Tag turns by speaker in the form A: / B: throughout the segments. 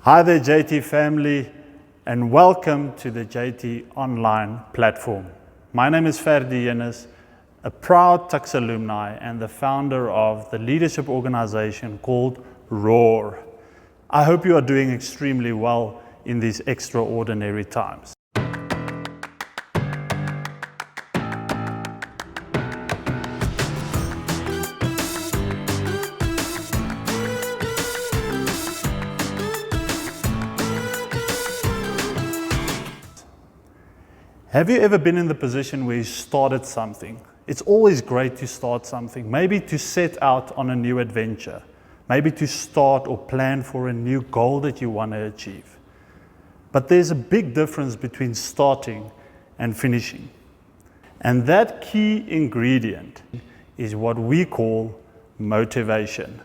A: Hi there, JT family, and welcome to the JT online platform. My name is Ferdi Yennis, a proud Tuks alumni and the founder of the leadership organization called ROAR. I hope you are doing extremely well in these extraordinary times. Have you ever been in the position where you started something? It's always great to start something, maybe to set out on a new adventure, maybe to start or plan for a new goal that you want to achieve. But there's a big difference between starting and finishing. And that key ingredient is what we call motivation,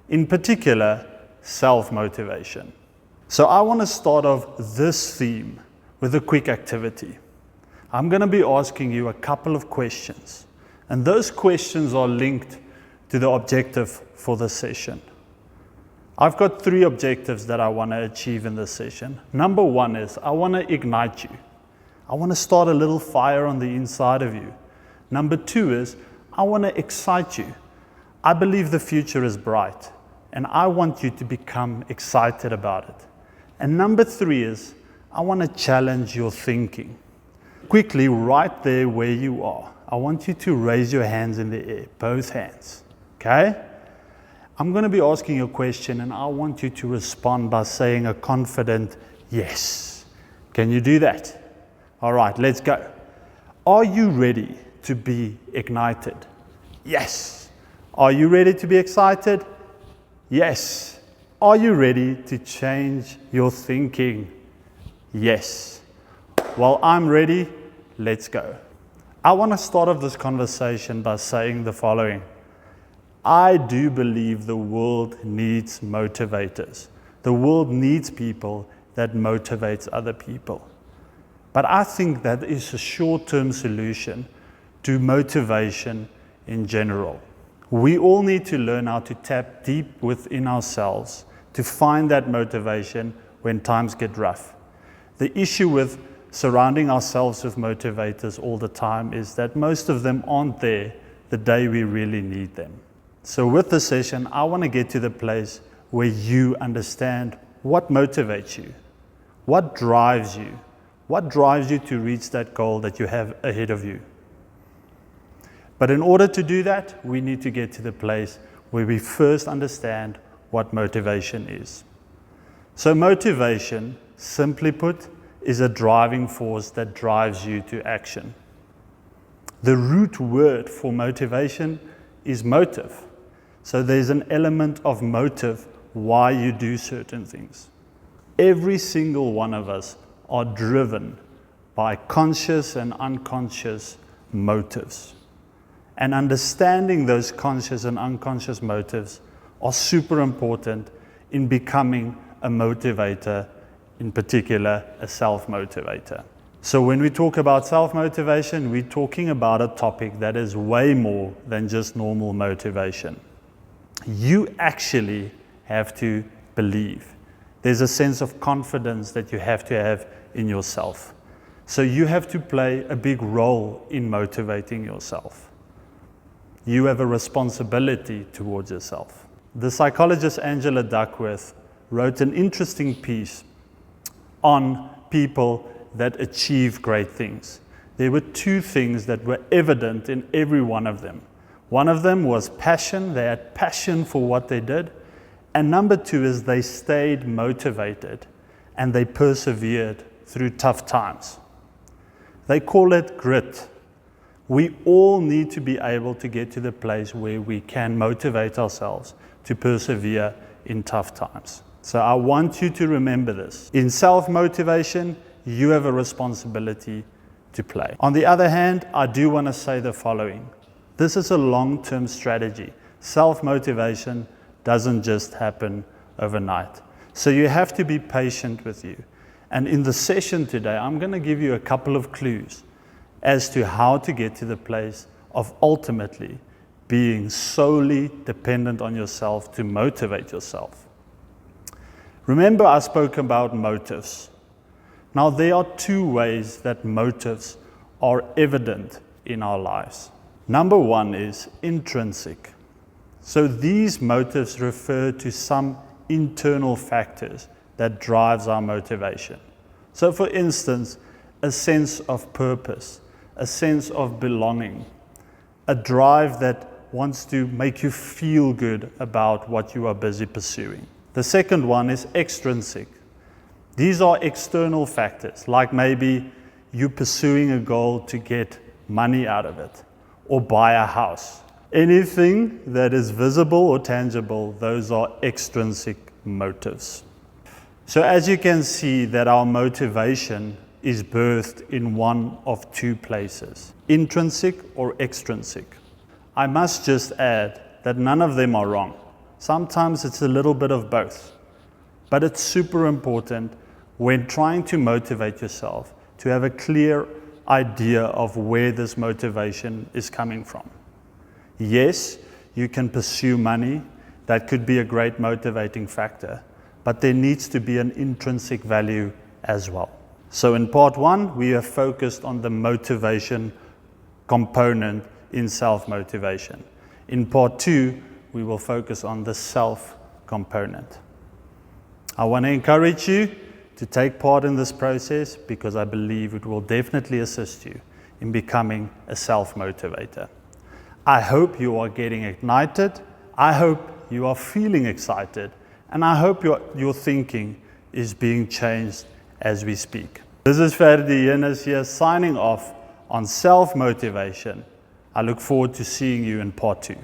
A: in particular, self-motivation. So I want to start off this theme with a quick activity. I'm going to be asking you a couple of questions, and those questions are linked to the objective for this session. I've got 3 objectives that I want to achieve in this session. Number 1 is I want to ignite you. I want to start a little fire on the inside of you. Number 2 is I want to excite you. I believe the future is bright, and I want you to become excited about it. And number 3 is I want to challenge your thinking. Quickly, right there where you are, I want you to raise your hands in the air, both hands, okay? I'm going to be asking you a question, and I want you to respond by saying a confident yes. Can you do that? All right, let's go. Are you ready to be ignited? Yes. Are you ready to be excited? Yes. Are you ready to change your thinking? Yes. Well, I'm ready. Let's go. I want to start off this conversation by saying the following. I do believe the world needs motivators. The world needs people that motivates other people. But I think that is a short-term solution to motivation in general. We all need to learn how to tap deep within ourselves to find that motivation when times get rough. The issue with surrounding ourselves with motivators all the time is that most of them aren't there the day we really need them. So with this session, I want to get to the place where you understand what motivates you, what drives you to reach that goal that you have ahead of you. But in order to do that, we need to get to the place where we first understand what motivation is. So motivation, simply put, is a driving force that drives you to action. The root word for motivation is motive. So there's an element of motive why you do certain things. Every single one of us are driven by conscious and unconscious motives. And understanding those conscious and unconscious motives are super important in becoming a motivator, in particular, a self-motivator. So when we talk about self-motivation, we're talking about a topic that is way more than just normal motivation. You actually have to believe. There's a sense of confidence that you have to have in yourself. So you have to play a big role in motivating yourself. You have a responsibility towards yourself. The psychologist Angela Duckworth wrote an interesting piece on people that achieve great things. There were 2 things that were evident in every one of them. One of them was passion. They had passion for what they did. And number 2 is they stayed motivated and they persevered through tough times. They call it grit. We all need to be able to get to the place where we can motivate ourselves to persevere in tough times. So I want you to remember this. In self-motivation, you have a responsibility to play. On the other hand, I do want to say the following. This is a long-term strategy. Self-motivation doesn't just happen overnight. So you have to be patient with you. And in the session today, I'm going to give you a couple of clues as to how to get to the place of ultimately being solely dependent on yourself to motivate yourself. Remember, I spoke about motives. Now, there are two ways that motives are evident in our lives. Number one is intrinsic. So these motives refer to some internal factors that drives our motivation. So for instance, a sense of purpose, a sense of belonging, a drive that wants to make you feel good about what you are busy pursuing. The second one is extrinsic. These are external factors, like maybe you pursuing a goal to get money out of it or buy a house. Anything that is visible or tangible, those are extrinsic motives. So as you can see that our motivation is birthed in one of two places, intrinsic or extrinsic. I must just add that none of them are wrong. Sometimes it's a little bit of both, but it's super important when trying to motivate yourself to have a clear idea of where this motivation is coming from. Yes, you can pursue money. That could be a great motivating factor, but there needs to be an intrinsic value as well. So in part one, we have focused on the motivation component in self-motivation. In part two, we will focus on the self component. I want to encourage you to take part in this process because I believe it will definitely assist you in becoming a self-motivator. I hope you are getting ignited. I hope you are feeling excited. And I hope your thinking is being changed as we speak. This is Ferdi Yennis here signing off on self-motivation. I look forward to seeing you in part two.